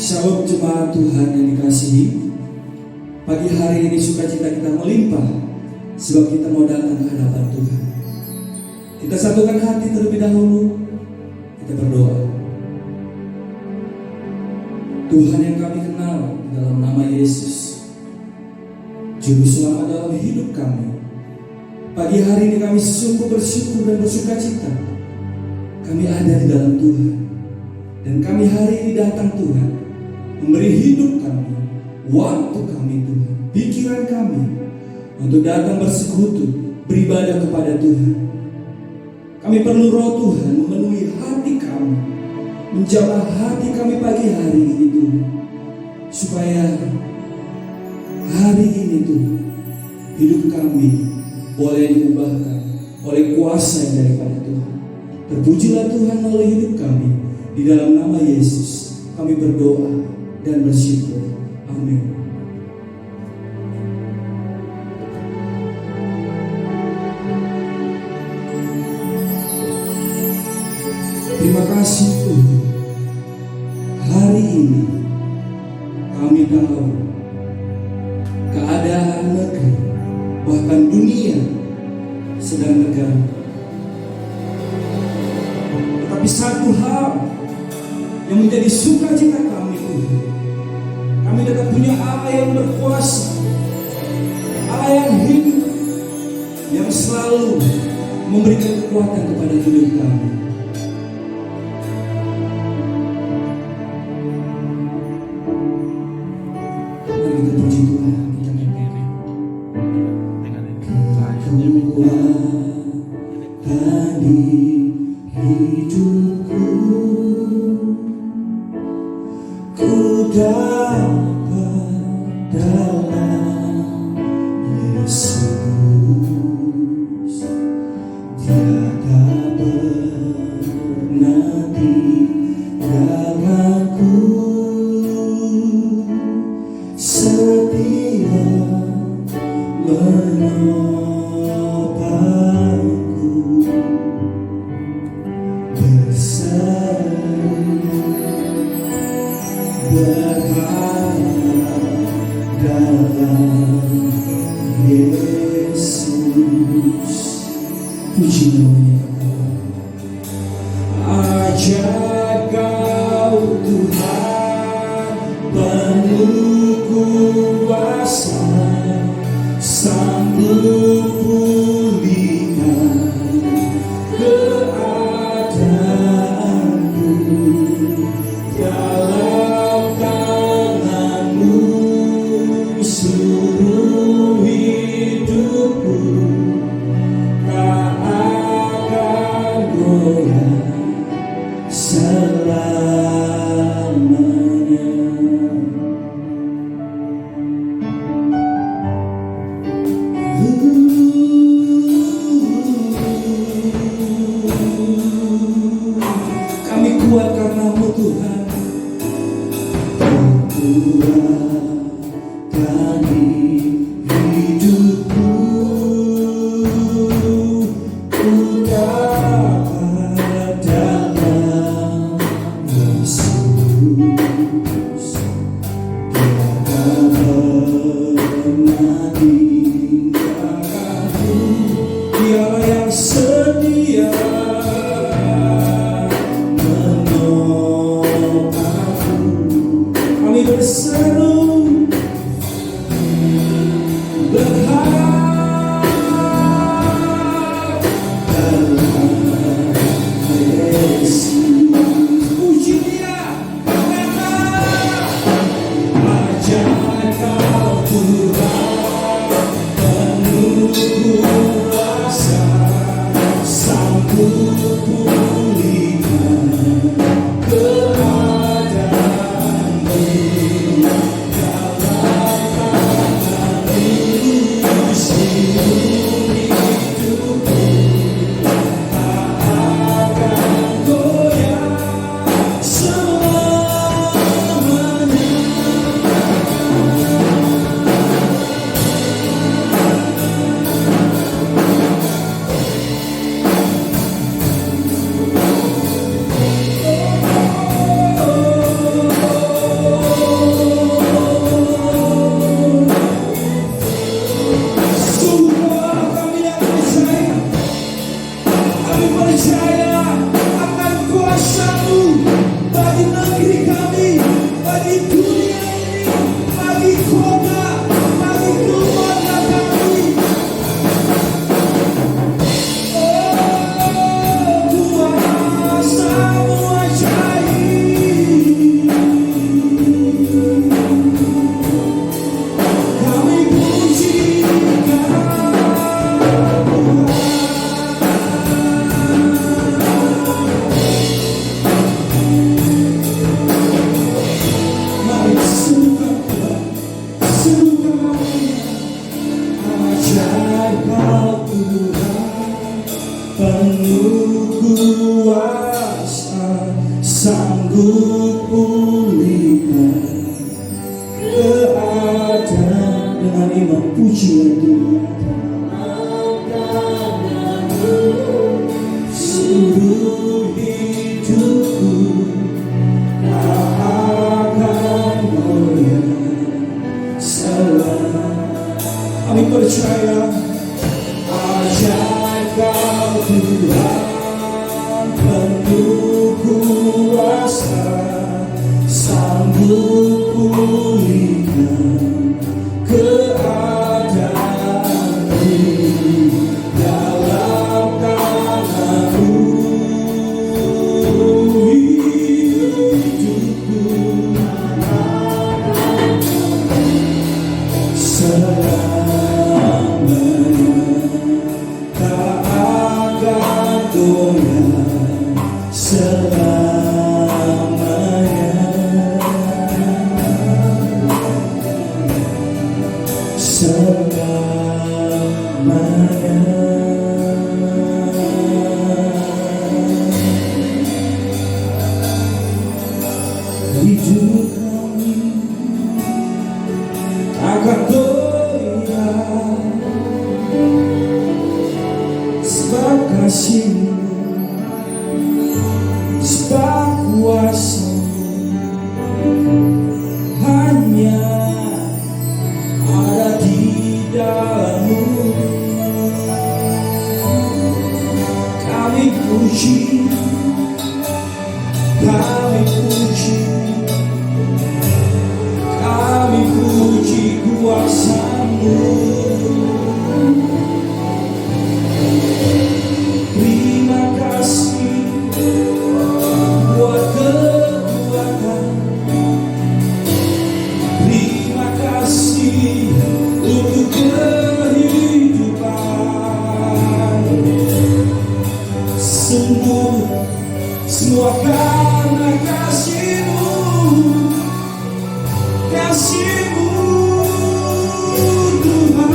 Shalom jemaat Tuhan yang dikasihi. Pagi hari ini sukacita kita melimpah sebab kita mau datang ke hadapan Tuhan. Kita satukan hati terlebih dahulu. Kita berdoa. Tuhan yang kami kenal dalam nama Yesus, Juru Selamat dalam hidup kami. Pagi hari ini kami sungguh bersyukur dan bersukacita. Kami ada di dalam Tuhan. Dan kami hari ini datang Tuhan, memberi hidup kami, waktu kami Tuhan, pikiran kami, untuk datang bersekutu, beribadah kepada Tuhan. Kami perlu Roh Tuhan memenuhi hati kami, menjamah hati kami pagi hari ini Tuhan, supaya hari ini Tuhan, hidup kami boleh diubahkan oleh kuasa yang daripada Tuhan. Terpujilah Tuhan melalui hidup kami. Di dalam nama Yesus kami berdoa dan bersyukur. Amin. Terima kasih Tuhan. Hari ini kami tahu keadaan negeri, bahkan dunia sedang tegang. Tetapi satu hal yang menjadi sukacita kami Tuhan, kami tetap punya Allah yang berkuasa, Allah yang hidup, yang selalu memberikan kekuatan kepada hidup kami. Mari kita puji Tuhan, kita berdiri. Kekuatan di hidupku, ku dapat dalam Yesus. Tiada pernah tinggalkanku, setia menopangku, bersama berharap dalam Yesus. Puji namanya. Ajak kau Tuhan penuh kuasa, sanggup pulihkan keadaanku. Dalam tanganmu seluruh hidupku, tak akan goyah selamanya. Kami kuat karena-Mu Tuhan. Kekuatan di hidupku, ku dapat dalam Yesus. Tiada pernah tinggalkanku, Dialah yang setia berselalu berharap dalam Yesus. Puji Dia, ajak kau Tuhan penuh kuasa, sanggup pulihkan keadaan. imam pujian Tuhan. Seluruh hidupku akan goyah selama. Kami percaya ajaib Kau Tuhan, penuh kuasa, sanggup pulihkan keadaanku dalam tangan-Mu. Hidupku selamanya tak akan goyah, selamanya, selamanya. Hidup kami akan goyah sebab kasih-Mu, sebab kuasa-Mu hanya ada di dalam-Mu. Kami puji, kami puji, kami puji kuasa-Mu. Terima kasih buat kekuatan, terima kasih untuk kehidupan. Sungguh semua karena kasih-Mu, kasih-Mu Tuhan.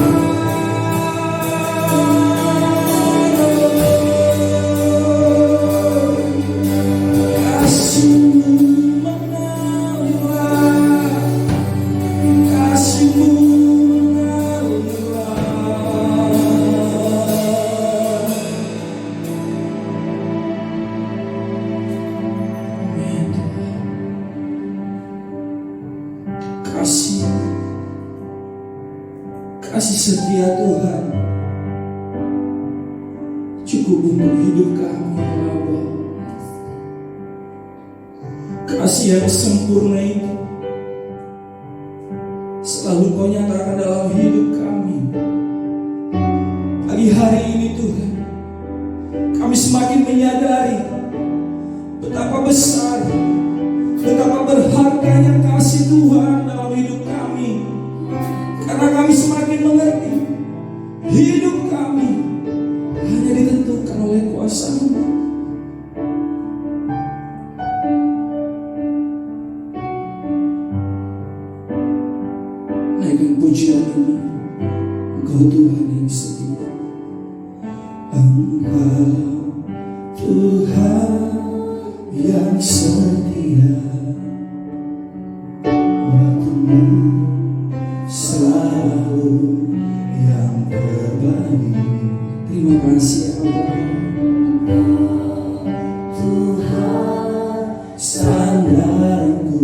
Kasih-Mu mengalir, kasih-Mu mengalir. Kasih, kasih setia Tuhan cukup untuk hidup kami, ya Allah. Kasih yang sempurna itu selalu Kau nyatakan dalam hidup kami. Pagi hari ini Tuhan, kami semakin menyadari betapa besar, betapa berharganya kasih Tuhan dalam hidup kami. Karena kami semakin mengerti hidup kami hanya ditentukan oleh kuasa-Mu. Naikkan pujian ini, Engkau Tuhan yang setia, Engkau Tuhan yang setia, waktu-Mu selalu yang terbaik. Terima kasih Allah. Tuhan sandaranku,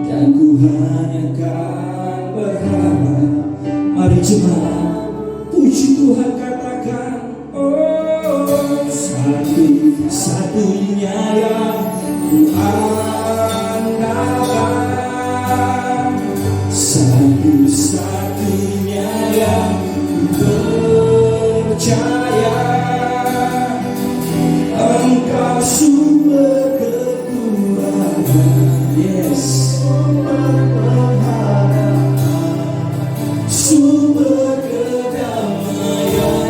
dan ku hanya kan berharap. Mari jemaat puji Tuhan, katakan, oh satu-satunya yang ku andalkan, satu-satunya yang ku percaya, Engkau sumber kekuatan, yes, sumber kedamaian.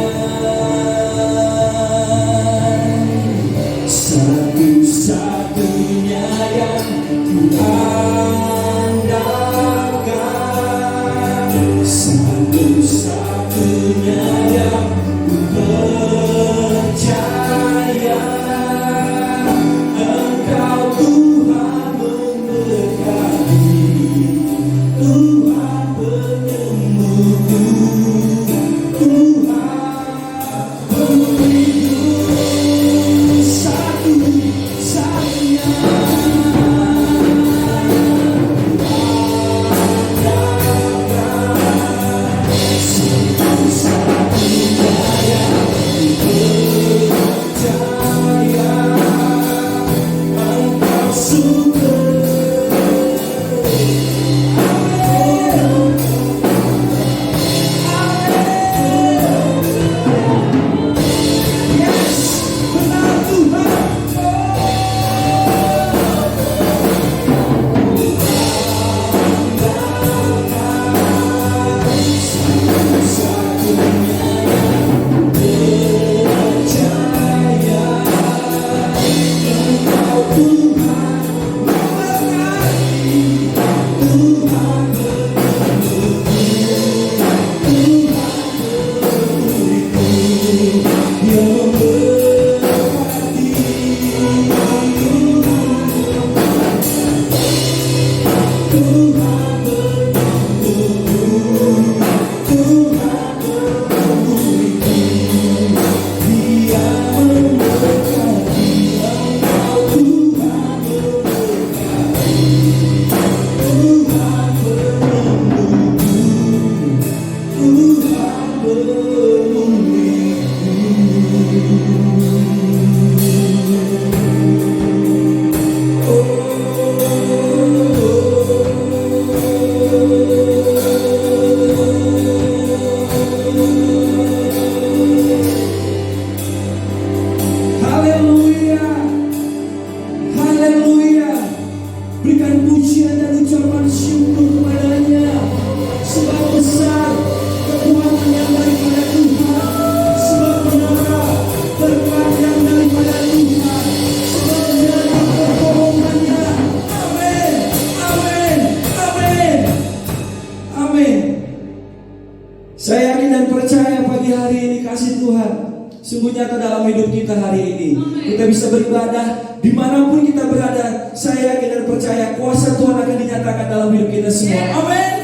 Saya yakin dan percaya pagi hari ini kasih Tuhan sungguh nyata dalam hidup kita hari ini. Kita bisa beribadah dimanapun kita berada. Saya yakin dan percaya kuasa Tuhan akan dinyatakan dalam hidup kita semua. Amin.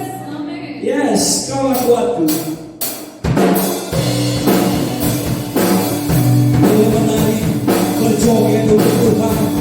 Yes, kaulah kuatku. Boleh menari, berjoget untuk Tuhan.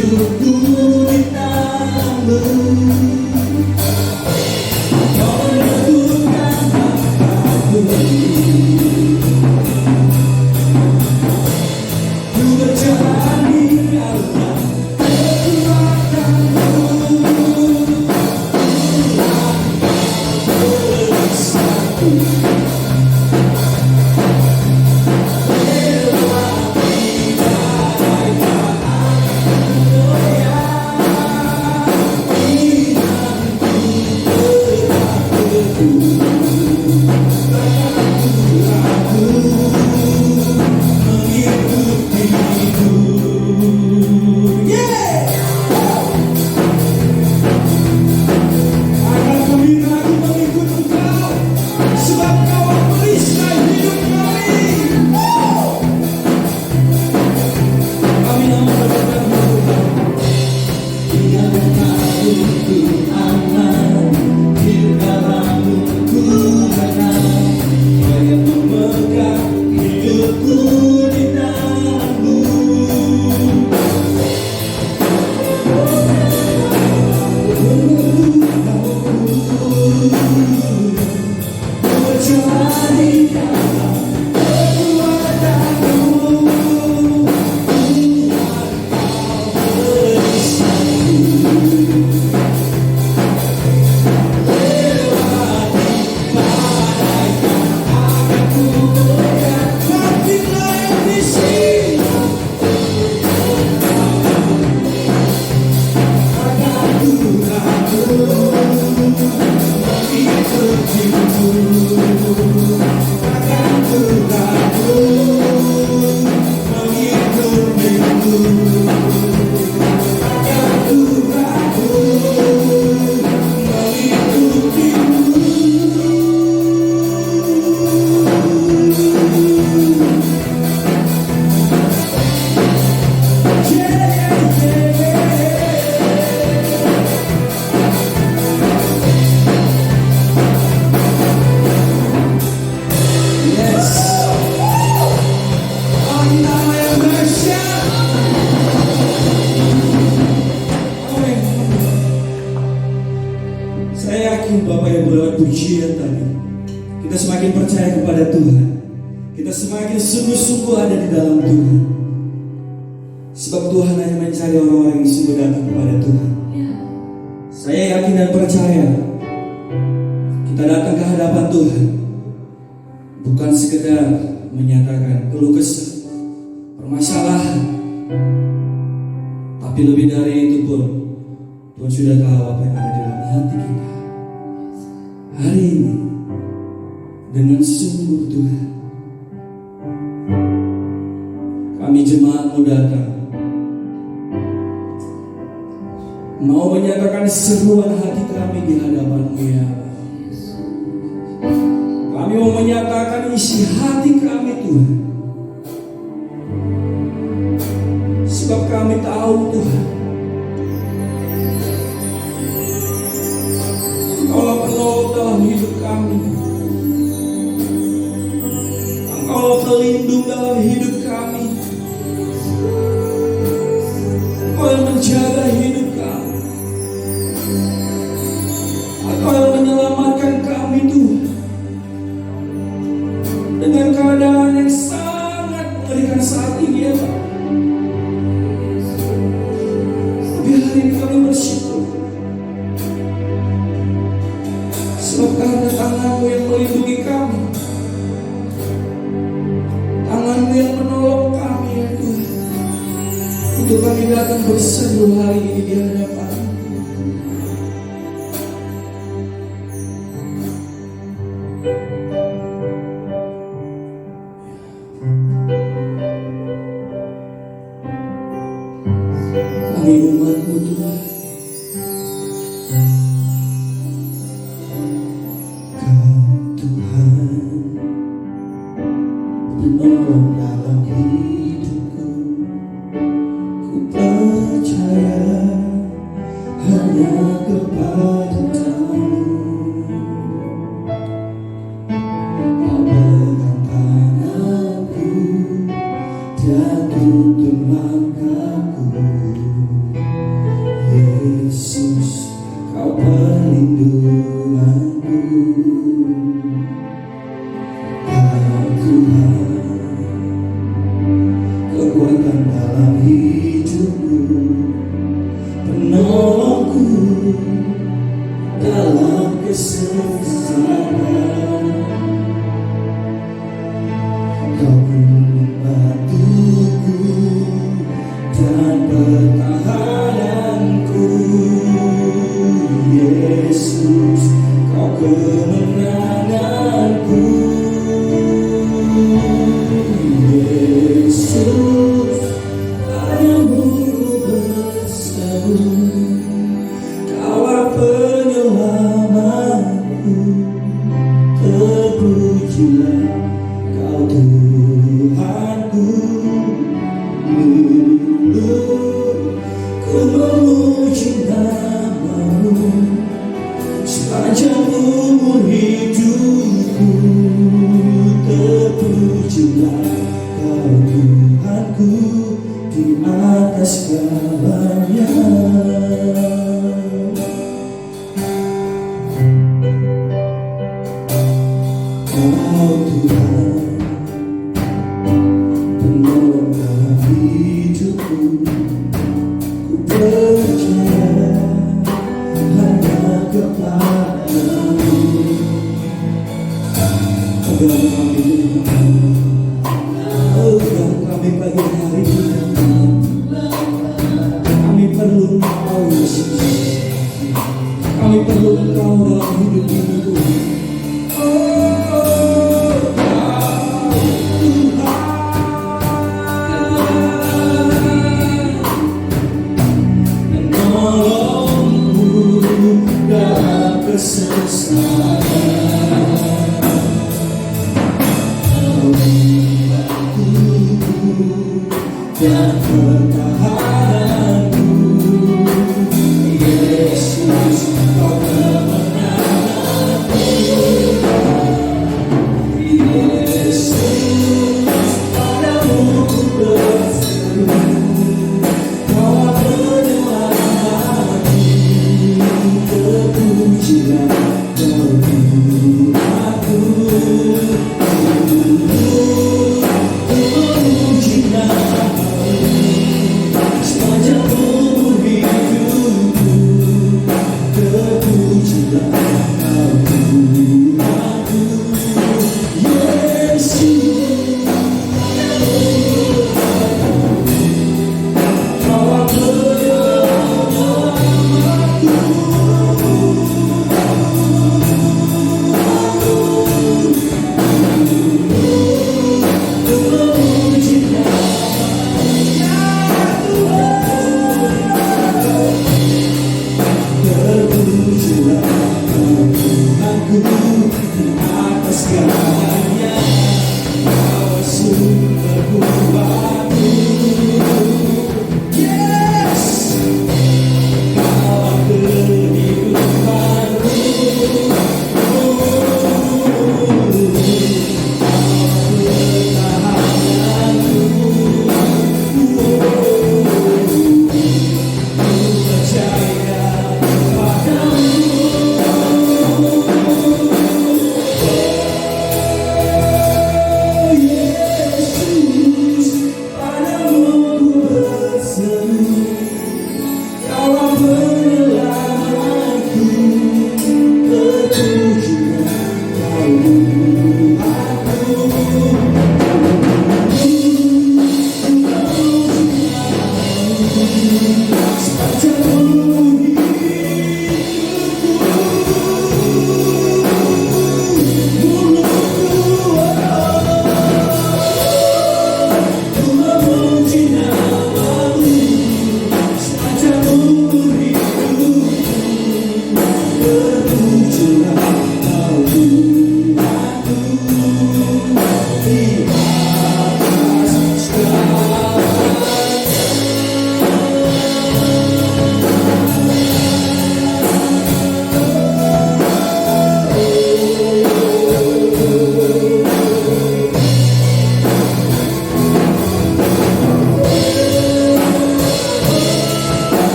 hidupku di tangan-Mu. Kau menentukan langkahku, ku berjalan di dalam kekuatan-Mu. Bersatu Bapak yang berlewat pujian tadi, kita semakin percaya kepada Tuhan. Kita semakin sungguh-sungguh ada di dalam Tuhan. Sebab Tuhan hanya mencari orang-orang yang sungguh datang kepada Tuhan. Saya yakin dan percaya kita datang ke hadapan Tuhan bukan sekedar menyatakan keluh kesah, permasalahan, tapi lebih dari itu pun Tuhan sudah tahu apa yang ada di dalam hati kita. Hari ini dengan sungguh Tuhan, kami jemaat-Mu datang mau menyatakan seruan hati kami di hadapan-Mu, ya Allah. Kami mau menyatakan isi hati kami, Tuhan. Sebab kami tahu, Tuhan, Engkaulah penolong dalam hidup kami. Engkaulah pelindung dalam hidup kami. Engkau yang menjaga hidup kami. Engkau yang menyelamatkan kami, Tuhan, dengan keadaan yang sangat mengerikan saat ini, ya Pak. Tapi hari ini kami bersyukur, sebab karena tangan-Mu yang melindungi kami, tangan-Mu yang menolong kami, ya Tuhan, untuk kami datang berseru hari ini di hadapan. Kami umat-Mu, Tuhan. Penolong dalam hidupku, ku percaya hanya kepada-Mu. Kau pegang tanganku, dia tuntun langkahku. segalanya. Kau Tuhan, penolong dalam hidupku, ku percaya hanya kepadamu. Agar kami pagi hari ini, kami perlu Kau Yesus, kami perlu Kau dalam hidup ini Tuhan. Dan pertahananku, Yesus, Kau kemenanganku. Yesus, padamu ku berseru, Kau penyelamatku, terpujilah Kau Tuhanku. Terpujilah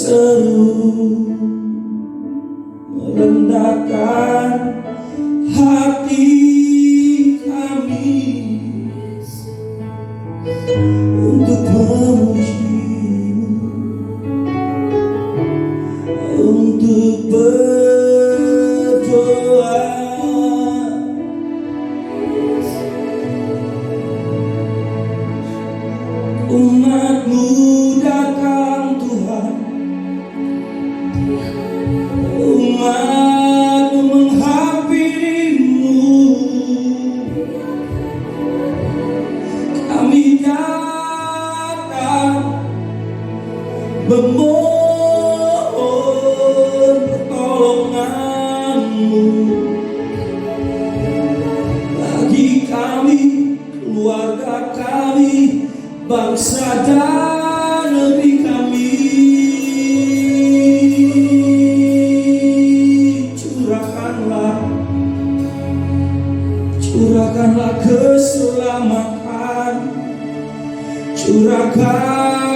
seru merendahkan hati kami untuk memuji-Mu, untuk berdoa. Umat-Mu datang Tuhan, umat-Mu menghampiri-Mu, kami datang memohon pertolongan-Mu bagi kami, keluarga kami, bangsa dan negeri kami. Curahkanlah keselamatan, curahkanlah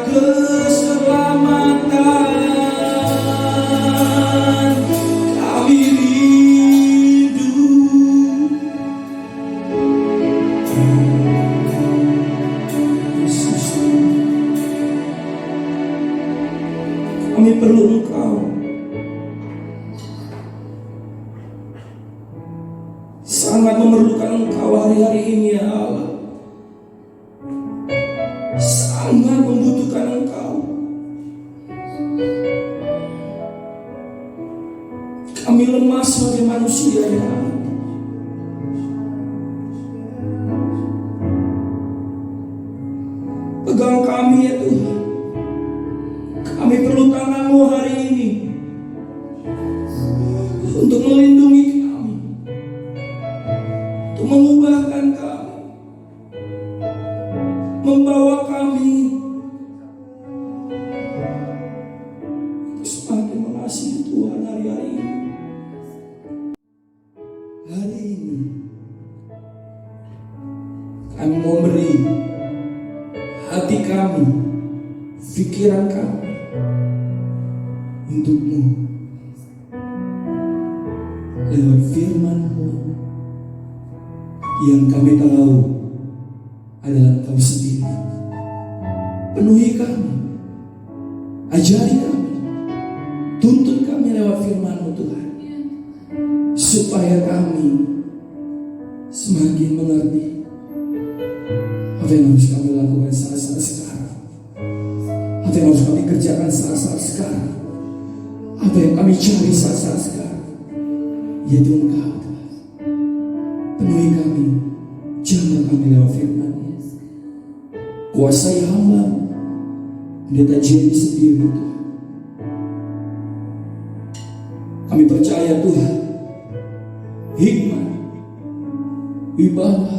keselamatan. Kami rindu, Yesus, kami perlu Engkau. Sangat memerlukan Engkau hari-hari ini ya Allah. Sangat membutuhkan Engkau. Kami lemah sebagai manusia ya Allah. Pegang kami ya Tuhan. Kami perlu tangan-Mu hari ini untuk melindungi kami, untuk mengubahkan kami, membawa kami untuk semakin mengasihi Tuhan hari-hari ini. Hari ini kami mau beri hati kami, pikiran kami untuk-Mu lewat firman-Mu yang kami tahu adalah Engkau sendiri. Penuhi kami, ajari kami, tuntun kami lewat firman-Mu Tuhan, supaya kami semakin mengerti apa yang harus kami lakukan saat-saat sekarang, apa yang harus kami kerjakan saat-saat sekarang, apa yang kami cari saat-saat sekarang, yaitu Engkau Tuhan. Penuhi kami, jaga kami lewat firman-Mu. Kuasai hamba Pendeta Jerry sendiri Tuhan. Kami percaya Tuhan, hikmat, wibawa,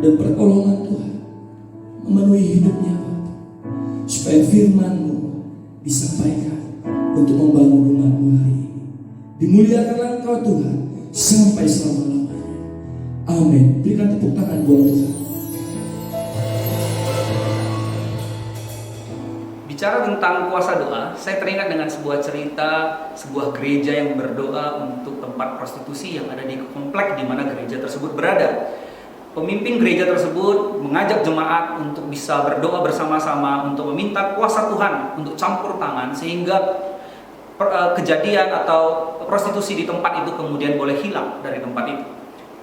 dan pertolongan Tuhan memenuhi hidupnya Bapak, supaya firman-Mu disampaikan untuk membangun umat-Mu hari ini. Dimuliakanlah Engkau Tuhan sampai selama-lamanya. Amin. Berikan tepuk tangan buat Tuhan. Bicara tentang kuasa doa, saya teringat dengan sebuah cerita sebuah gereja yang berdoa untuk tempat prostitusi yang ada di komplek di mana gereja tersebut berada. Pemimpin gereja tersebut mengajak jemaat untuk bisa berdoa bersama-sama untuk meminta kuasa Tuhan untuk campur tangan sehingga kejadian atau prostitusi di tempat itu kemudian boleh hilang dari tempat itu.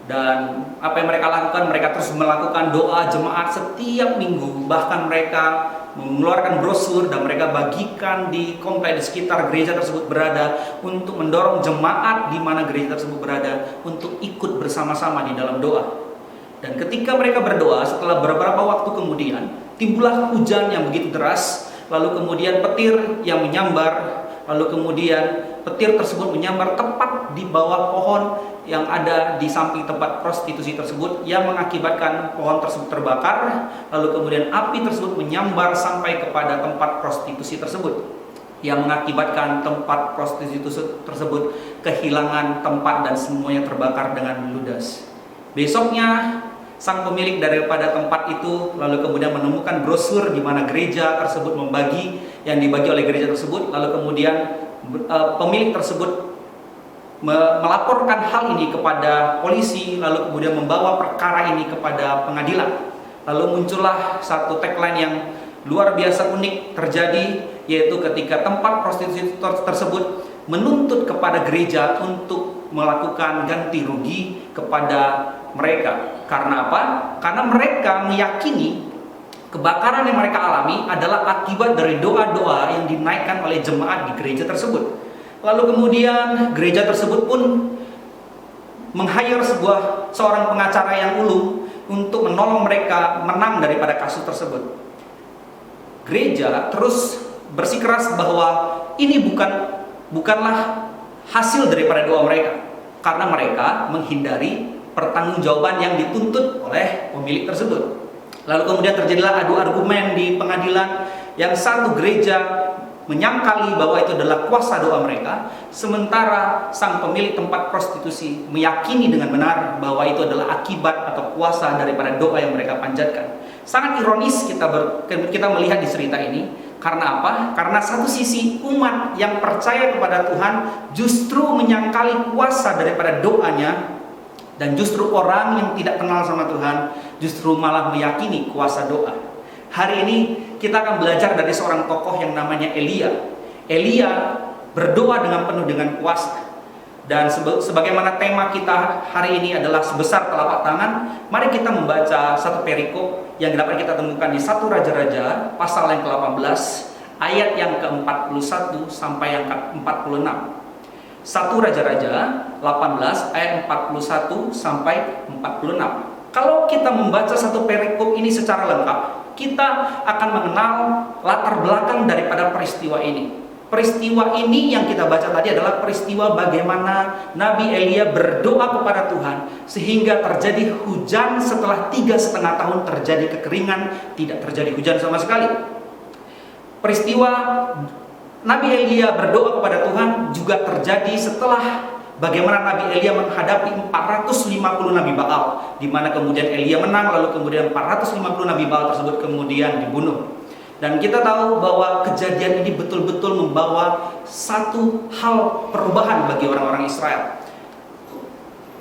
Dan apa yang mereka lakukan, mereka terus melakukan doa jemaat setiap minggu, bahkan mereka mengeluarkan brosur dan mereka bagikan di komplek di sekitar gereja tersebut berada untuk mendorong jemaat di mana gereja tersebut berada untuk ikut bersama-sama di dalam doa. Dan ketika mereka berdoa, setelah beberapa waktu kemudian timbullah hujan yang begitu deras, lalu kemudian petir yang menyambar, lalu kemudian petir tersebut menyambar tepat di bawah pohon yang ada di samping tempat prostitusi tersebut, yang mengakibatkan pohon tersebut terbakar, lalu kemudian api tersebut menyambar sampai kepada tempat prostitusi tersebut, yang mengakibatkan tempat prostitusi tersebut kehilangan tempat dan semuanya terbakar dengan ludas. Besoknya sang pemilik daripada tempat itu lalu kemudian menemukan brosur di mana gereja tersebut membagi yang dibagi oleh gereja tersebut, lalu kemudian pemilik tersebut melaporkan hal ini kepada polisi, lalu kemudian membawa perkara ini kepada pengadilan. Lalu muncullah satu tagline yang luar biasa unik terjadi, yaitu ketika tempat prostitusi tersebut menuntut kepada gereja untuk melakukan ganti rugi kepada mereka. Karena apa? Karena mereka meyakini kebakaran yang mereka alami adalah akibat dari doa-doa yang dinaikkan oleh jemaat di gereja tersebut. Lalu kemudian gereja tersebut pun meng-hire seorang pengacara yang ulung untuk menolong mereka menang daripada kasus tersebut. Gereja terus bersikeras bahwa ini bukanlah hasil daripada doa mereka, karena mereka menghindari pertanggungjawaban yang dituntut oleh pemilik tersebut. Lalu kemudian terjadilah adu argumen di pengadilan, yang satu gereja menyangkali bahwa itu adalah kuasa doa mereka, sementara sang pemilik tempat prostitusi meyakini dengan benar bahwa itu adalah akibat atau kuasa daripada doa yang mereka panjatkan. Sangat ironis kita melihat di cerita ini. Karena apa? Karena satu sisi umat yang percaya kepada Tuhan justru menyangkali kuasa daripada doanya, dan justru orang yang tidak kenal sama Tuhan justru malah meyakini kuasa doa. Hari ini kita akan belajar dari seorang tokoh yang namanya Elia. Elia berdoa dengan penuh dengan kuasa. Dan sebagaimana tema kita hari ini adalah sebesar telapak tangan, mari kita membaca satu perikop yang dapat kita temukan di 1 Raja-Raja pasal yang ke-18 ayat yang ke-41 sampai yang ke-46. 1 Raja-Raja 18 ayat 41 sampai 46. Kalau kita membaca satu perikop ini secara lengkap, kita akan mengenal latar belakang daripada peristiwa ini. Peristiwa ini yang kita baca tadi adalah peristiwa bagaimana Nabi Elia berdoa kepada Tuhan sehingga terjadi hujan setelah 3,5 tahun terjadi kekeringan, tidak terjadi hujan sama sekali. Peristiwa Nabi Elia berdoa kepada Tuhan juga terjadi setelah bagaimana Nabi Elia menghadapi 450 Nabi Baal, di mana kemudian Elia menang, lalu kemudian 450 Nabi Baal tersebut kemudian dibunuh. Dan kita tahu bahwa kejadian ini betul-betul membawa satu hal perubahan bagi orang-orang Israel.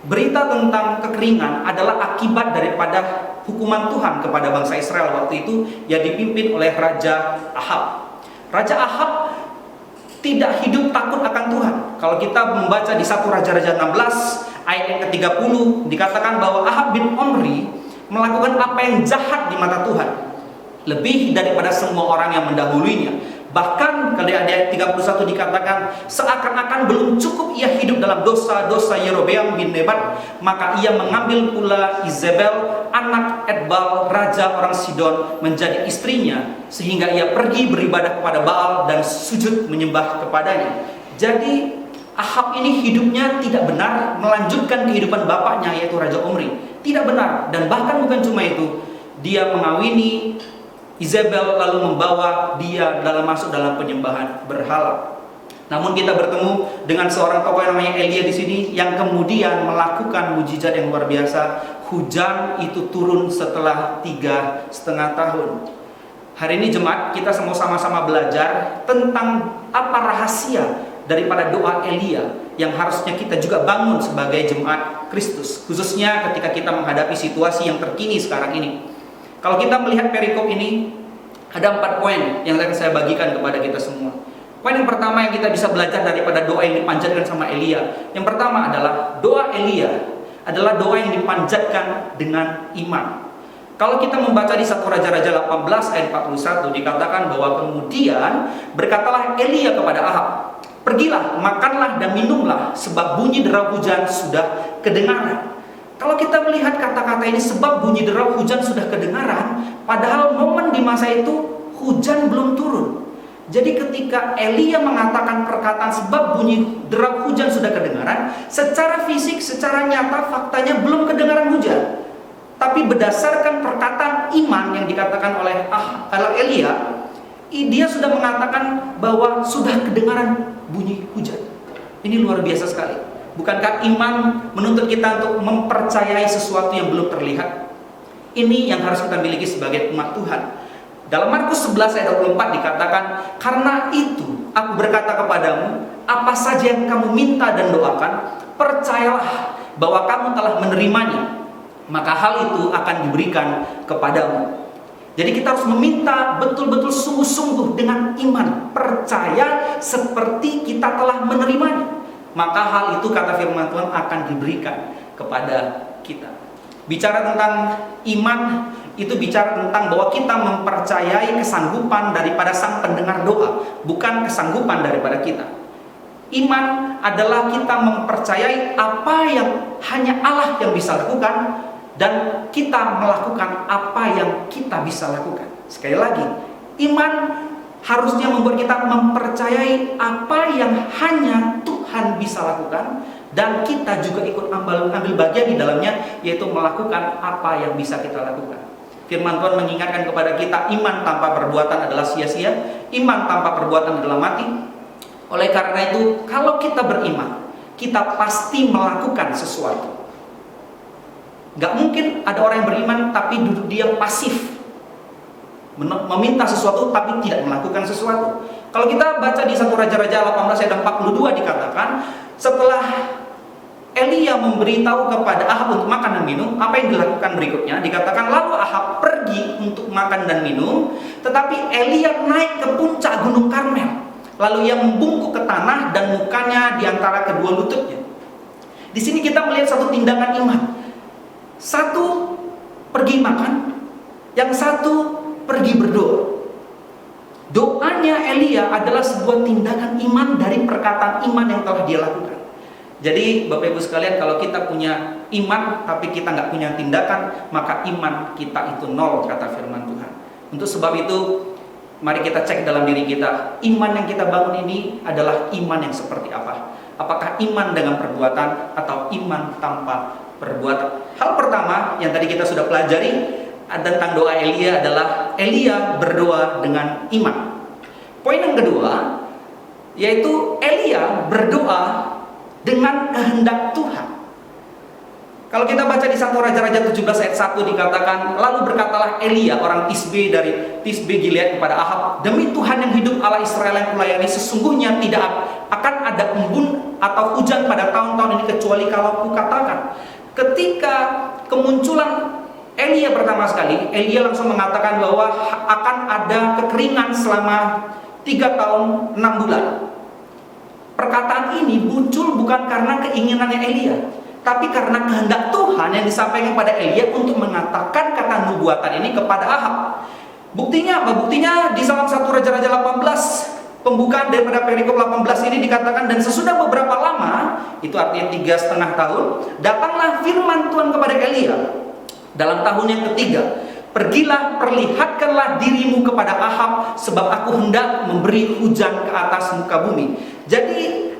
Berita tentang kekeringan adalah akibat daripada hukuman Tuhan kepada bangsa Israel waktu itu yang dipimpin oleh Raja Ahab. Raja Ahab tidak hidup takut akan Tuhan. Kalau kita membaca di 1 Raja-Raja 16 ayat yang ke-30 dikatakan bahwa Ahab bin Omri melakukan apa yang jahat di mata Tuhan, lebih daripada semua orang yang mendahuluinya. Bahkan kalau di ayat 31 dikatakan seakan-akan belum cukup ia hidup dalam dosa-dosa Yerobeam bin Nebat, maka ia mengambil pula Izebel anak Etbal raja orang Sidon menjadi istrinya, sehingga ia pergi beribadah kepada Baal dan sujud menyembah kepadanya. Jadi Ahab ini hidupnya tidak benar, melanjutkan kehidupan bapaknya yaitu Raja Omri. Tidak benar, dan bahkan bukan cuma itu, dia mengawini Izebel lalu membawa dia masuk dalam penyembahan berhala. Namun kita bertemu dengan seorang tokoh yang namanya Elia di sini yang kemudian melakukan mujizat yang luar biasa. Hujan itu turun setelah 3,5 tahun. Hari ini jemaat, kita semua sama-sama belajar tentang apa rahasia daripada doa Elia yang harusnya kita juga bangun sebagai jemaat Kristus, khususnya ketika kita menghadapi situasi yang terkini sekarang ini. Kalau kita melihat perikop ini, ada 4 poin yang akan saya bagikan kepada kita semua. Poin yang pertama yang kita bisa belajar daripada doa yang dipanjatkan sama Elia. Yang pertama adalah doa Elia adalah doa yang dipanjatkan dengan iman. Kalau kita membaca di 1 Raja-Raja 18 ayat 41 dikatakan bahwa kemudian berkatalah Elia kepada Ahab, "Pergilah, makanlah dan minumlah, sebab bunyi derau hujan sudah kedengaran." Kalau kita melihat kata-kata ini, sebab bunyi derau hujan sudah kedengaran, padahal momen di masa itu hujan belum turun. Jadi ketika Elia mengatakan perkataan sebab bunyi derau hujan sudah kedengaran, secara fisik, secara nyata faktanya belum kedengaran hujan. Tapi berdasarkan perkataan iman yang dikatakan oleh Elia, dia sudah mengatakan bahwa sudah kedengaran bunyi hujan. Ini luar biasa sekali. Bukankah iman menuntut kita untuk mempercayai sesuatu yang belum terlihat? Ini yang harus kita miliki sebagai umat Tuhan. Dalam Markus 11 ayat 24 dikatakan, "Karena itu aku berkata kepadamu, apa saja yang kamu minta dan doakan, percayalah bahwa kamu telah menerimanya, maka hal itu akan diberikan kepadamu." Jadi kita harus meminta betul-betul sungguh-sungguh dengan iman, percaya seperti kita telah menerimanya. Maka hal itu, kata firman Tuhan, akan diberikan kepada kita. Bicara tentang iman, itu bicara tentang bahwa kita mempercayai kesanggupan daripada sang pendengar doa, bukan kesanggupan daripada kita. Iman adalah kita mempercayai apa yang hanya Allah yang bisa lakukan, dan kita melakukan apa yang kita bisa lakukan. Sekali lagi, iman harusnya membuat kita mempercayai apa yang hanya Tuhan bisa lakukan, dan kita juga ikut ambil bagian di dalamnya, yaitu melakukan apa yang bisa kita lakukan. Firman Tuhan mengingatkan kepada kita, iman tanpa perbuatan adalah sia-sia, iman tanpa perbuatan adalah mati. Oleh karena itu, kalau kita beriman, kita pasti melakukan sesuatu. Gak mungkin ada orang yang beriman tapi duduk diam pasif, meminta sesuatu tapi tidak melakukan sesuatu. Kalau kita baca di 1 Raja-Raja 18 ayat 42 dikatakan, setelah Elia memberitahu kepada Ahab untuk makan dan minum, apa yang dilakukan berikutnya? Dikatakan, lalu Ahab pergi untuk makan dan minum, tetapi Elia naik ke puncak Gunung Karmel. Lalu ia membungkuk ke tanah dan mukanya di antara kedua lututnya. Di sini kita melihat satu tindakan iman. Satu pergi makan, yang satu pergi berdoa. Doanya Elia adalah sebuah tindakan iman dari perkataan iman yang telah dia lakukan. Jadi Bapak Ibu sekalian, kalau kita punya iman tapi kita nggak punya tindakan, maka iman kita itu nol, kata firman Tuhan. Untuk sebab itu, mari kita cek dalam diri kita, iman yang kita bangun ini adalah iman yang seperti apa? Apakah iman dengan perbuatan atau iman tanpa perbuatan? Hal pertama yang tadi kita sudah pelajari tentang doa Elia adalah Elia berdoa dengan iman. Poin yang kedua yaitu Elia berdoa dengan kehendak Tuhan. Kalau kita baca di 1 Raja-Raja 17 ayat 1 dikatakan, lalu berkatalah Elia orang Tisbe dari Tisbe Gilead kepada Ahab, demi Tuhan yang hidup Allah Israel yang kulayani, sesungguhnya tidak akan ada embun atau hujan pada tahun-tahun ini kecuali kalau kukatakan. Ketika kemunculan Elia pertama sekali, Elia langsung mengatakan bahwa akan ada kekeringan selama 3 tahun 6 bulan. Perkataan ini muncul bukan karena keinginannya Elia, tapi karena kehendak Tuhan yang disampaikan kepada Elia untuk mengatakan kata nubuatan ini kepada Ahab. Buktinya apa? Buktinya di dalam 1 Raja-Raja 18, pembukaan daripada perikop 18 ini dikatakan, dan sesudah beberapa lama, itu artinya 3,5 tahun, datanglah firman Tuhan kepada Elia dalam tahun yang ketiga, pergilah, perlihatkanlah dirimu kepada Ahab, sebab aku hendak memberi hujan ke atas muka bumi. Jadi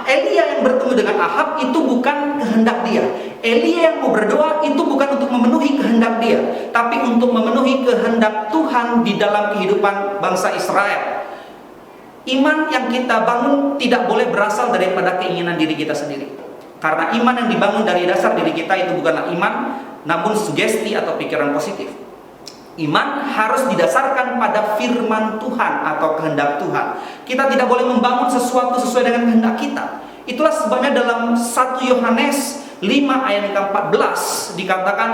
Elia yang bertemu dengan Ahab itu bukan kehendak dia. Elia yang mau berdoa itu bukan untuk memenuhi kehendak dia, tapi untuk memenuhi kehendak Tuhan di dalam kehidupan bangsa Israel. Iman yang kita bangun tidak boleh berasal daripada keinginan diri kita sendiri. Karena iman yang dibangun dari dasar diri kita itu bukanlah iman, namun sugesti atau pikiran positif. Iman harus didasarkan pada firman Tuhan atau kehendak Tuhan. Kita tidak boleh membangun sesuatu sesuai dengan kehendak kita. Itulah sebabnya dalam 1 Yohanes 5 ayat 14 dikatakan,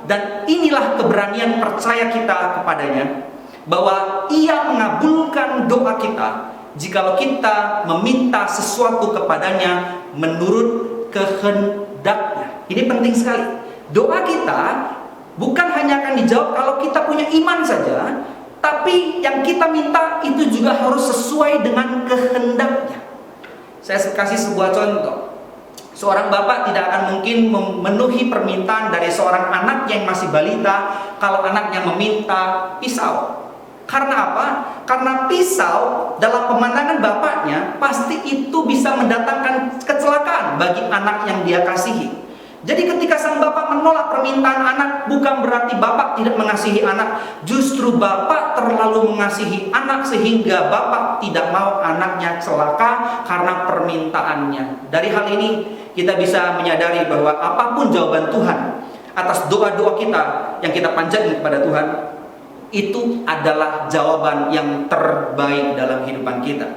dan inilah keberanian percaya kita kepadanya, bahwa ia mengabulkan doa kita jikalau kita meminta sesuatu kepadanya menurut kehendaknya. Ini penting sekali. Doa kita bukan hanya akan dijawab kalau kita punya iman saja, tapi yang kita minta itu juga harus sesuai dengan kehendaknya. Saya kasih sebuah contoh. Seorang bapak tidak akan mungkin memenuhi permintaan dari seorang anak yang masih balita kalau anaknya meminta pisau. Karena apa? Karena pisau dalam pemandangan bapaknya pasti itu bisa mendatangkan kecelakaan bagi anak yang dia kasihi. Jadi ketika sang bapak menolak permintaan anak, bukan berarti bapak tidak mengasihi anak. Justru bapak terlalu mengasihi anak sehingga bapak tidak mau anaknya celaka karena permintaannya. Dari hal ini kita bisa menyadari bahwa apapun jawaban Tuhan atas doa-doa kita yang kita panjatkan kepada Tuhan, itu adalah jawaban yang terbaik dalam kehidupan kita.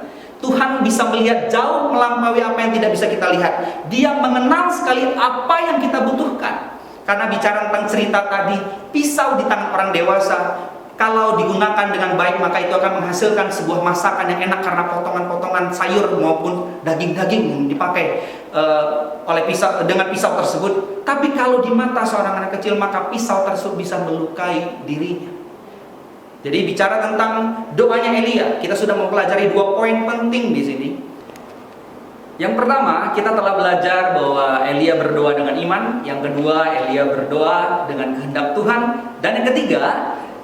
Tuhan bisa melihat jauh melampaui apa yang tidak bisa kita lihat. Dia mengenal sekali apa yang kita butuhkan. Karena bicara tentang cerita tadi, pisau di tangan orang dewasa, kalau digunakan dengan baik maka itu akan menghasilkan sebuah masakan yang enak karena potongan-potongan sayur maupun daging-daging dipakai oleh pisau, dengan pisau tersebut. Tapi kalau di mata seorang anak kecil maka pisau tersebut bisa melukai dirinya. Jadi bicara tentang doanya Elia, kita sudah mempelajari 2 poin penting di sini. Yang pertama, kita telah belajar bahwa Elia berdoa dengan iman. Yang kedua, Elia berdoa dengan kehendak Tuhan. Dan yang ketiga,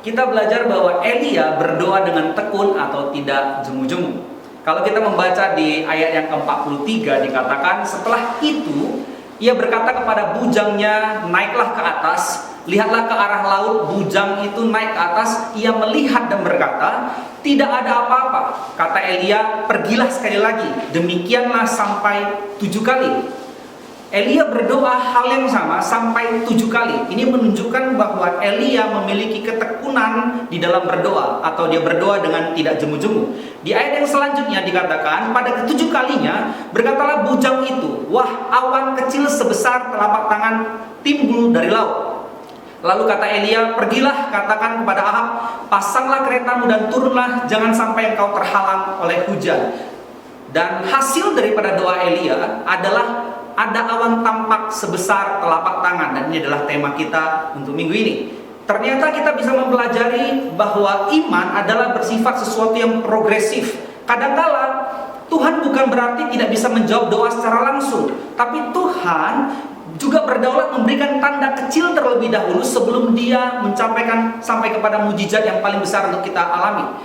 kita belajar bahwa Elia berdoa dengan tekun atau tidak jemu-jemu. Kalau kita membaca di ayat yang ke-43 dikatakan, setelah itu ia berkata kepada bujangnya, naiklah ke atas, lihatlah ke arah laut. Bujang itu naik ke atas, ia melihat dan berkata, tidak ada apa-apa. Kata Elia, pergilah sekali lagi. Demikianlah sampai 7 kali. Elia berdoa hal yang sama sampai 7 kali. Ini menunjukkan bahwa Elia memiliki ketekunan di dalam berdoa, atau dia berdoa dengan tidak jemu-jemu. Di ayat yang selanjutnya dikatakan, pada ke-7 kalinya berkatalah bujang itu, wah, awan kecil sebesar telapak tangan timbul dari laut. Lalu kata Elia, pergilah katakan kepada Ahab, pasanglah keretamu dan turunlah, jangan sampai engkau terhalang oleh hujan. Dan hasil daripada doa Elia adalah ada awan tampak sebesar telapak tangan. Dan ini adalah tema kita untuk minggu ini. Ternyata kita bisa mempelajari bahwa iman adalah bersifat sesuatu yang progresif. Kadangkala Tuhan bukan berarti tidak bisa menjawab doa secara langsung, tapi Tuhan juga berdaulat memberikan tanda kecil terlebih dahulu sebelum dia mencampaikan sampai kepada mujizat yang paling besar untuk kita alami.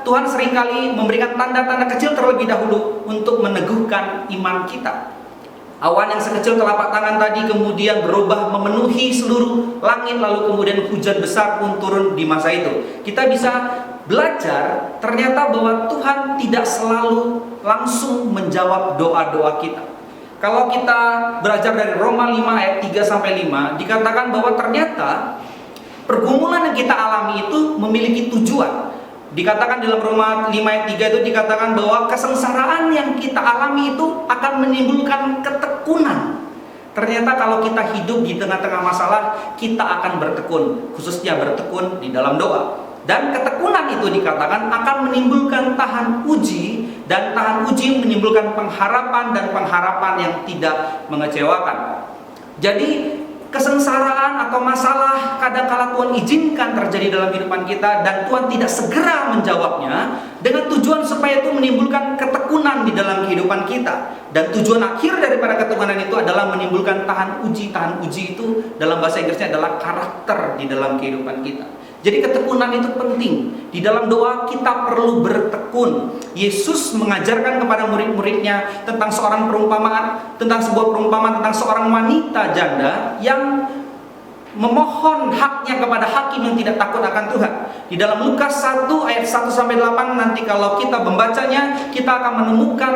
Tuhan seringkali memberikan tanda-tanda kecil terlebih dahulu untuk meneguhkan iman kita. Awan yang sekecil telapak tangan tadi kemudian berubah memenuhi seluruh langit, lalu kemudian hujan besar pun turun di masa itu. Kita bisa belajar ternyata bahwa Tuhan tidak selalu langsung menjawab doa-doa kita. Kalau kita belajar dari Roma 5 ayat 3-5 dikatakan bahwa ternyata pergumulan yang kita alami itu memiliki tujuan. Dikatakan dalam Roma 5 ayat 3 itu dikatakan bahwa kesengsaraan yang kita alami itu akan menimbulkan ketekunan. Ternyata kalau kita hidup di tengah-tengah masalah, kita akan bertekun, khususnya bertekun di dalam doa. Dan ketekunan itu dikatakan akan menimbulkan tahan uji, dan tahan uji menimbulkan pengharapan, dan pengharapan yang tidak mengecewakan. Jadi kesengsaraan atau masalah kadangkala Tuhan izinkan terjadi dalam kehidupan kita, dan Tuhan tidak segera menjawabnya dengan tujuan supaya itu menimbulkan ketekunan di dalam kehidupan kita. Dan tujuan akhir daripada ketekunan itu adalah menimbulkan tahan uji. Tahan uji itu dalam bahasa Inggrisnya adalah karakter di dalam kehidupan kita. Jadi ketekunan itu penting. Di dalam doa kita perlu bertekun. Yesus mengajarkan kepada murid-muridnya tentang seorang perumpamaan, tentang sebuah perumpamaan tentang seorang wanita janda yang memohon haknya kepada hakim yang tidak takut akan Tuhan. Di dalam Lukas 1 ayat 1-8 nanti kalau kita membacanya, kita akan menemukan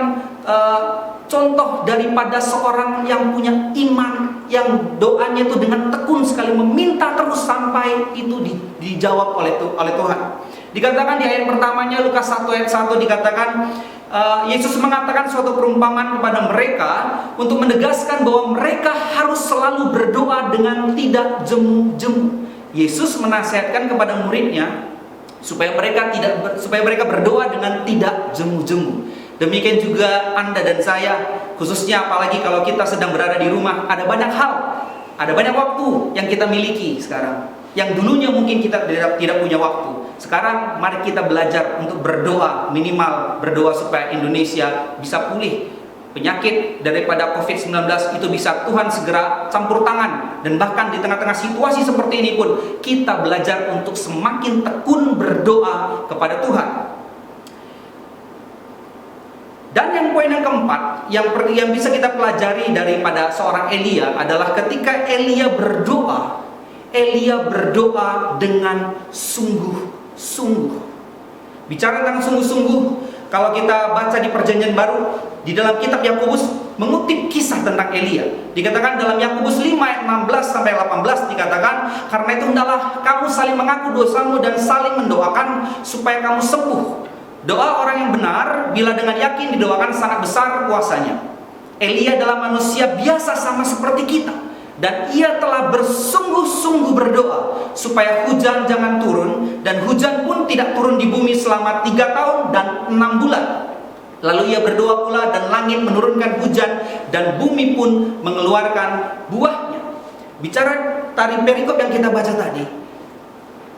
contoh daripada seorang yang punya iman, yang doanya itu dengan tekun sekali meminta terus sampai itu dijawab oleh Tuhan. Dikatakan di ayat pertamanya Lukas 1 ayat 1 dikatakan Yesus mengatakan suatu perumpamaan kepada mereka untuk menegaskan bahwa mereka harus selalu berdoa dengan tidak jemu-jemu. Yesus menasihatkan kepada muridnya supaya mereka berdoa dengan tidak jemu-jemu. Demikian juga Anda dan saya, khususnya apalagi kalau kita sedang berada di rumah, ada banyak hal, ada banyak waktu yang kita miliki sekarang, yang dulunya mungkin kita tidak punya waktu. Sekarang mari kita belajar untuk berdoa, minimal berdoa supaya Indonesia bisa pulih. Penyakit daripada COVID-19 itu bisa Tuhan segera campur tangan. Dan bahkan di tengah-tengah situasi seperti ini pun kita belajar untuk semakin tekun berdoa kepada Tuhan. Dan yang poin yang keempat yang bisa kita pelajari daripada seorang Elia adalah ketika Elia berdoa dengan sungguh-sungguh. Bicara tentang sungguh-sungguh, kalau kita baca di Perjanjian Baru, di dalam kitab Yakobus mengutip kisah tentang Elia. Dikatakan dalam Yakobus 5 ayat 16 sampai 18 dikatakan, karena itu hendaklah kamu saling mengaku dosamu dan saling mendoakan supaya kamu sembuh. Doa orang yang benar bila dengan yakin didoakan sangat besar kuasanya. Elia adalah manusia biasa sama seperti kita, dan ia telah bersungguh-sungguh berdoa supaya hujan jangan turun, dan hujan pun tidak turun di bumi selama 3 tahun dan 6 bulan. Lalu ia berdoa pula dan langit menurunkan hujan dan bumi pun mengeluarkan buahnya. Bicara dari perikop yang kita baca tadi,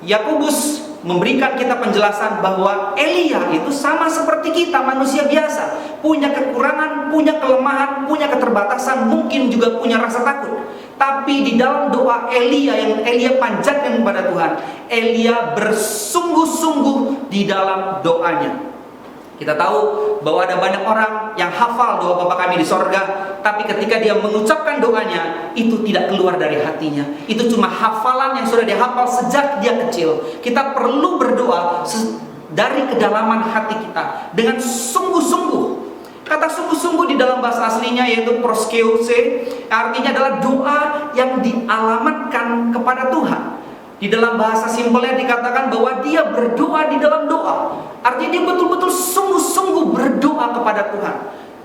Yakobus memberikan kita penjelasan bahwa Elia itu sama seperti kita, manusia biasa, punya kekurangan, punya kelemahan, punya keterbatasan, mungkin juga punya rasa takut. Tapi di dalam doa Elia yang Elia panjatkan kepada Tuhan, Elia bersungguh-sungguh di dalam doanya. Kita tahu bahwa ada banyak orang yang hafal doa Bapa kami di sorga, tapi ketika dia mengucapkan doanya, itu tidak keluar dari hatinya. Itu cuma hafalan yang sudah dihafal sejak dia kecil. Kita perlu berdoa dari kedalaman hati kita dengan sungguh-sungguh. Kata sungguh-sungguh di dalam bahasa aslinya yaitu proskeuse, artinya adalah doa yang dialamatkan kepada Tuhan. Di dalam bahasa simpelnya dikatakan bahwa dia berdoa di dalam doa. Artinya dia betul-betul sungguh-sungguh berdoa kepada Tuhan.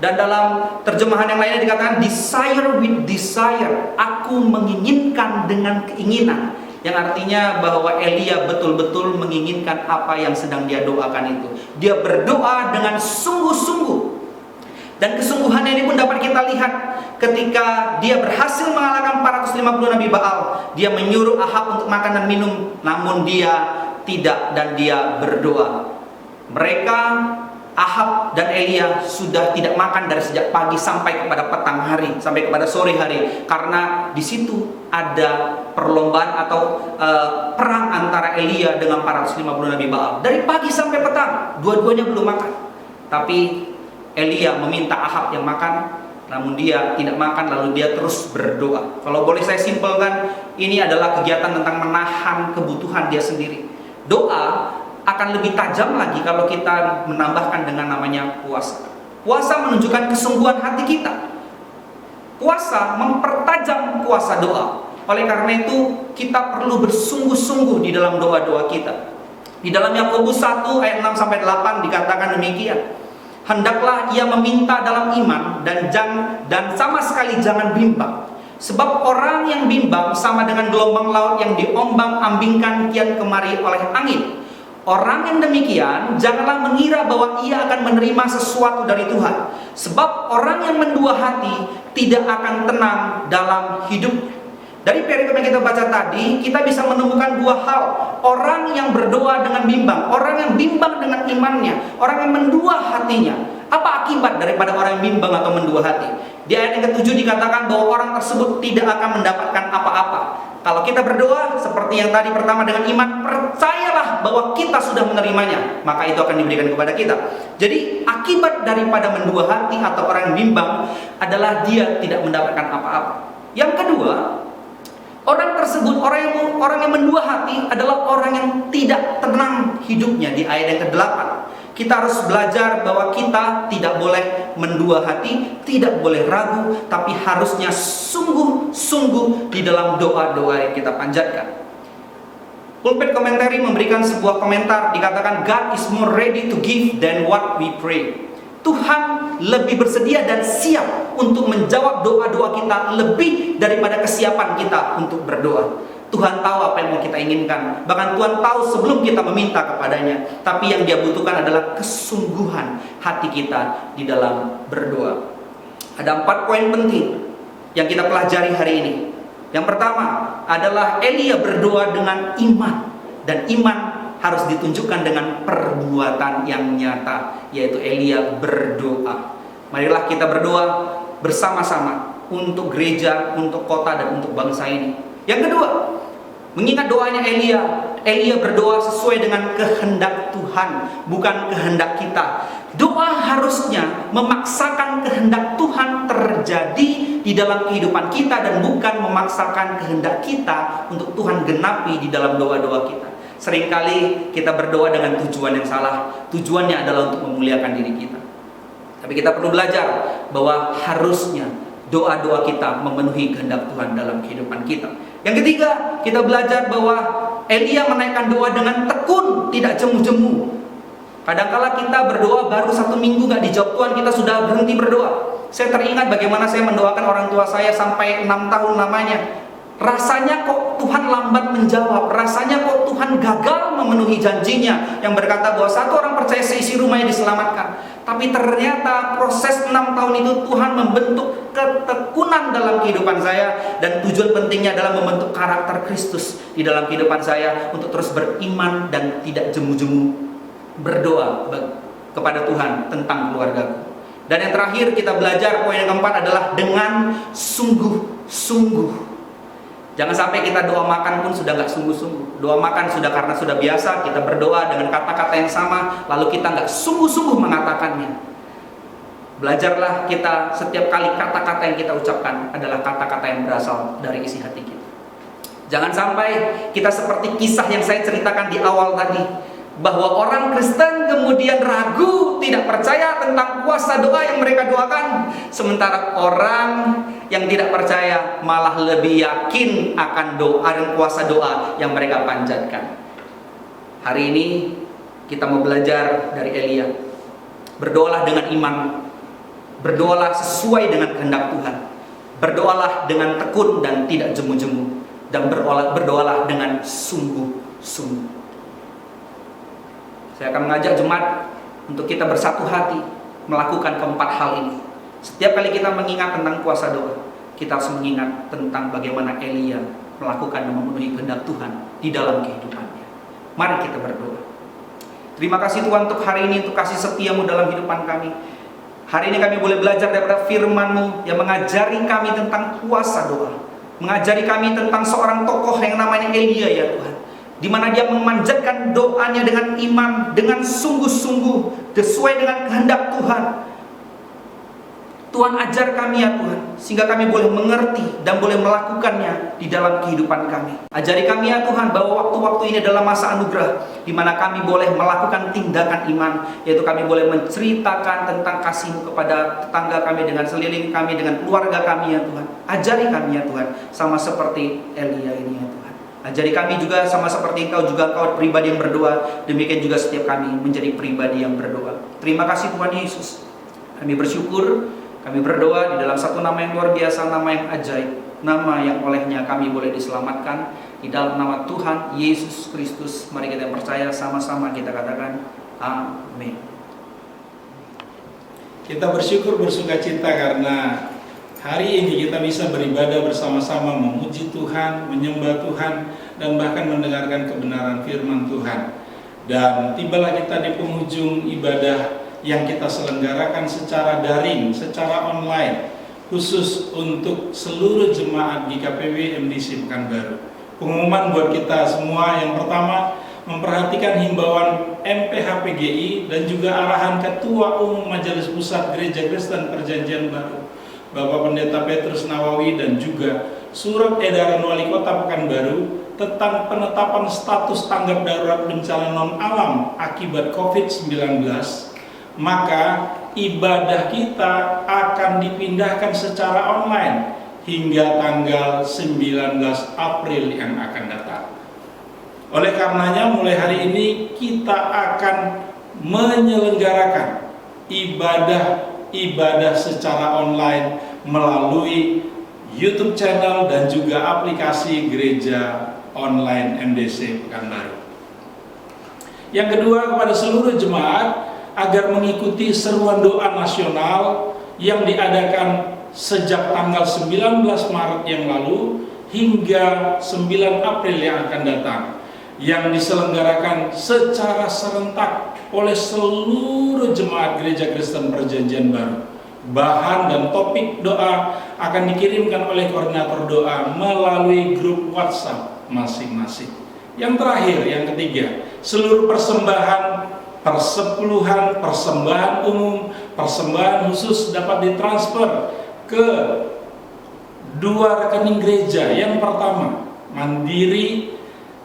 Dan dalam terjemahan yang lainnya dikatakan desire with desire. Aku menginginkan dengan keinginan. Yang artinya bahwa Elia betul-betul menginginkan apa yang sedang dia doakan itu. Dia berdoa dengan sungguh-sungguh. Dan kesungguhannya ini pun dapat kita lihat ketika dia berhasil mengalahkan 450 Nabi Baal. Dia menyuruh Ahab untuk makan dan minum, namun dia tidak, dan dia berdoa. Mereka, Ahab dan Elia, sudah tidak makan dari sejak pagi sampai kepada petang hari, sampai kepada sore hari, karena di situ ada perlombaan atau perang antara Elia dengan 450 Nabi Baal. Dari pagi sampai petang, dua-duanya belum makan. Tapi Elia meminta Ahab yang makan, namun dia tidak makan, lalu dia terus berdoa. Kalau boleh saya simpelkan, ini adalah kegiatan tentang menahan kebutuhan dia sendiri. Doa akan lebih tajam lagi kalau kita menambahkan dengan namanya puasa. Puasa menunjukkan kesungguhan hati kita. Puasa mempertajam kuasa doa. Oleh karena itu, kita perlu bersungguh-sungguh di dalam doa-doa kita. Di dalam Yakobus 1 ayat 6 sampai 8 dikatakan demikian. Hendaklah ia meminta dalam iman dan sama sekali jangan bimbang. Sebab orang yang bimbang sama dengan gelombang laut yang diombang-ambingkan kian kemari oleh angin. Orang yang demikian janganlah mengira bahwa ia akan menerima sesuatu dari Tuhan. Sebab orang yang mendua hati tidak akan tenang dalam hidup. Dari perikop yang kita baca tadi, kita bisa menemukan dua hal. Orang yang berdoa dengan bimbang, orang yang bimbang dengan imannya, orang yang mendua hatinya. Apa akibat daripada orang yang bimbang atau mendua hati? Di ayat yang ke-7 dikatakan bahwa orang tersebut tidak akan mendapatkan apa-apa. Kalau kita berdoa seperti yang tadi pertama dengan iman, percayalah bahwa kita sudah menerimanya, maka itu akan diberikan kepada kita. Jadi akibat daripada mendua hati atau orang yang bimbang adalah dia tidak mendapatkan apa-apa. Yang kedua, orang tersebut, orang yang mendua hati adalah orang yang tidak tenang hidupnya. Di ayat yang ke-8 kita harus belajar bahwa kita tidak boleh mendua hati, tidak boleh ragu, tapi harusnya sungguh-sungguh di dalam doa-doa yang kita panjatkan. Pulpit Commentary memberikan sebuah komentar, dikatakan God is more ready to give than what we pray. Tuhan lebih bersedia dan siap untuk menjawab doa-doa kita lebih daripada kesiapan kita untuk berdoa. Tuhan tahu apa yang mau kita inginkan. Bahkan Tuhan tahu sebelum kita meminta kepadanya. Tapi yang dia butuhkan adalah kesungguhan hati kita di dalam berdoa. Ada 4 poin penting yang kita pelajari hari ini. Yang pertama adalah Elia berdoa dengan iman. Dan iman harus ditunjukkan dengan perbuatan yang nyata, yaitu Elia berdoa. Marilah kita berdoa bersama-sama untuk gereja, untuk kota, dan untuk bangsa ini. Yang kedua, mengingat doanya Elia berdoa sesuai dengan kehendak Tuhan, bukan kehendak kita. Doa harusnya memaksakan kehendak Tuhan terjadi di dalam kehidupan kita, dan bukan memaksakan kehendak kita untuk Tuhan genapi di dalam doa-doa kita. Seringkali kita berdoa dengan tujuan yang salah. Tujuannya adalah untuk memuliakan diri kita. Tapi kita perlu belajar bahwa harusnya doa-doa kita memenuhi kehendak Tuhan dalam kehidupan kita. Yang ketiga, kita belajar bahwa Elia menaikkan doa dengan tekun, tidak jemu-jemu. Kadangkala kita berdoa baru 1 minggu gak dijawab Tuhan, kita sudah berhenti berdoa. Saya teringat bagaimana saya mendoakan orang tua saya sampai 6 tahun lamanya. Rasanya kok Tuhan lambat menjawab, rasanya kok Tuhan gagal memenuhi janjinya yang berkata bahwa 1 orang percaya seisi rumahnya diselamatkan. Tapi ternyata proses 6 tahun itu Tuhan membentuk ketekunan dalam kehidupan saya, dan tujuan pentingnya adalah membentuk karakter Kristus di dalam kehidupan saya untuk terus beriman dan tidak jemu-jemu berdoa kepada Tuhan tentang keluargaku. Dan yang terakhir kita belajar, poin yang keempat adalah dengan sungguh-sungguh. Jangan sampai kita doa makan pun sudah nggak sungguh-sungguh. Doa makan sudah karena sudah biasa, kita berdoa dengan kata-kata yang sama, lalu kita nggak sungguh-sungguh mengatakannya. Belajarlah kita setiap kali kata-kata yang kita ucapkan adalah kata-kata yang berasal dari isi hati kita. Jangan sampai kita seperti kisah yang saya ceritakan di awal tadi, bahwa orang Kristen kemudian ragu, tidak percaya tentang kuasa doa yang mereka doakan, sementara orang yang tidak percaya malah lebih yakin akan doa dan kuasa doa yang mereka panjatkan. Hari ini kita mau belajar dari Elia. Berdoalah dengan iman, berdoalah sesuai dengan kehendak Tuhan, berdoalah dengan tekun dan tidak jemu-jemu, dan berdoalah dengan sungguh-sungguh. Saya akan mengajak jemaat untuk kita bersatu hati melakukan keempat hal ini. Setiap kali kita mengingat tentang kuasa doa, kita harus mengingat tentang bagaimana Elia melakukan dan memenuhi kehendak Tuhan di dalam kehidupannya. Mari kita berdoa. Terima kasih Tuhan untuk hari ini, untuk kasih setiamu dalam kehidupan kami. Hari ini kami boleh belajar daripada firman-Mu yang mengajari kami tentang kuasa doa, mengajari kami tentang seorang tokoh yang namanya Elia ya Tuhan, di mana dia memanjatkan doanya dengan iman, dengan sungguh-sungguh sesuai dengan kehendak Tuhan. Tuhan ajar kami ya Tuhan, sehingga kami boleh mengerti dan boleh melakukannya di dalam kehidupan kami. Ajari kami ya Tuhan bahwa waktu-waktu ini adalah masa anugerah, di mana kami boleh melakukan tindakan iman, yaitu kami boleh menceritakan tentang kasih-Mu kepada tetangga kami, dengan seliling kami, dengan keluarga kami ya Tuhan. Ajari kami ya Tuhan, sama seperti Elia ini ya Tuhan. Ajari kami juga sama seperti Engkau pribadi yang berdoa, demikian juga setiap kami menjadi pribadi yang berdoa. Terima kasih Tuhan Yesus. Kami bersyukur, kami berdoa di dalam satu nama yang luar biasa, nama yang ajaib, nama yang olehnya kami boleh diselamatkan. Di dalam nama Tuhan Yesus Kristus, mari kita yang percaya sama-sama kita katakan amin. Kita bersyukur bersukacita karena hari ini kita bisa beribadah bersama-sama, memuji Tuhan, menyembah Tuhan, dan bahkan mendengarkan kebenaran firman Tuhan. Dan tibalah kita di penghujung ibadah yang kita selenggarakan secara daring, secara online, khusus untuk seluruh jemaat GKPW MDC Pekanbaru. Pengumuman buat kita semua, yang pertama, memperhatikan himbauan MPHPGI dan juga arahan Ketua Umum Majelis Pusat Gereja Kristen Perjanjian Baru, Bapak Pendeta Petrus Nawawi, dan juga surat edaran Wali Kota Pekanbaru tentang penetapan status tanggap darurat bencana non-alam akibat COVID-19, maka ibadah kita akan dipindahkan secara online hingga tanggal 19 April yang akan datang. Oleh karenanya mulai hari ini kita akan menyelenggarakan ibadah secara online melalui YouTube channel dan juga aplikasi Gereja Online MDC Pekanbaru. Yang kedua, kepada seluruh jemaat agar mengikuti seruan doa nasional yang diadakan sejak tanggal 19 Maret yang lalu hingga 9 April yang akan datang, yang diselenggarakan secara serentak oleh seluruh jemaat Gereja Kristen Perjanjian Baru. Bahan dan topik doa akan dikirimkan oleh koordinator doa melalui grup WhatsApp masing-masing. Yang terakhir, yang ketiga, seluruh persembahan persepuluhan, persembahan umum, persembahan khusus dapat ditransfer ke dua rekening gereja. Yang pertama, Mandiri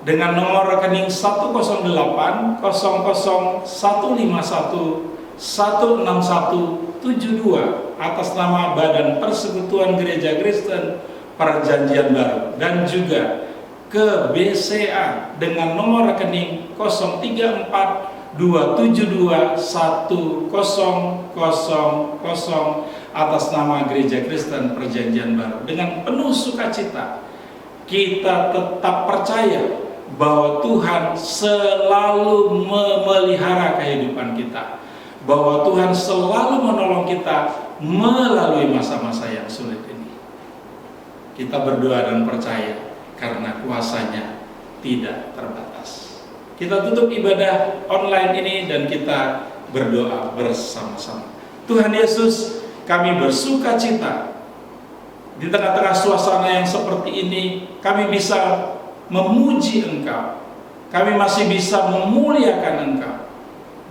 dengan nomor rekening 108 00 151 16172 atas nama Badan Persekutuan Gereja Kristen Perjanjian Baru, dan juga ke BCA dengan nomor rekening 0342721000 atas nama Gereja Kristen Perjanjian Baru. Dengan penuh sukacita kita tetap percaya bahwa Tuhan selalu memelihara kehidupan kita, bahwa Tuhan selalu menolong kita melalui masa-masa yang sulit ini. Kita berdoa dan percaya karena kuasanya tidak terbatas. Kita tutup ibadah online ini dan kita berdoa bersama-sama. Tuhan Yesus, kami bersuka cita di tengah-tengah suasana yang seperti ini. Kami bisa memuji Engkau, kami masih bisa memuliakan Engkau.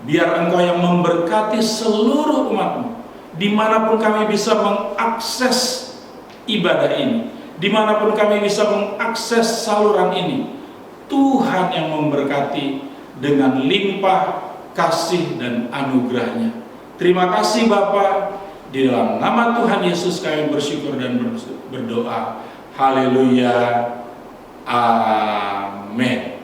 Biar Engkau yang memberkati seluruh umat-Mu, dimanapun kami bisa mengakses ibadah ini, dimanapun kami bisa mengakses saluran ini. Tuhan yang memberkati dengan limpah kasih dan anugerahnya. Terima kasih Bapa. Di dalam nama Tuhan Yesus kami bersyukur dan berdoa. Haleluya. Amin.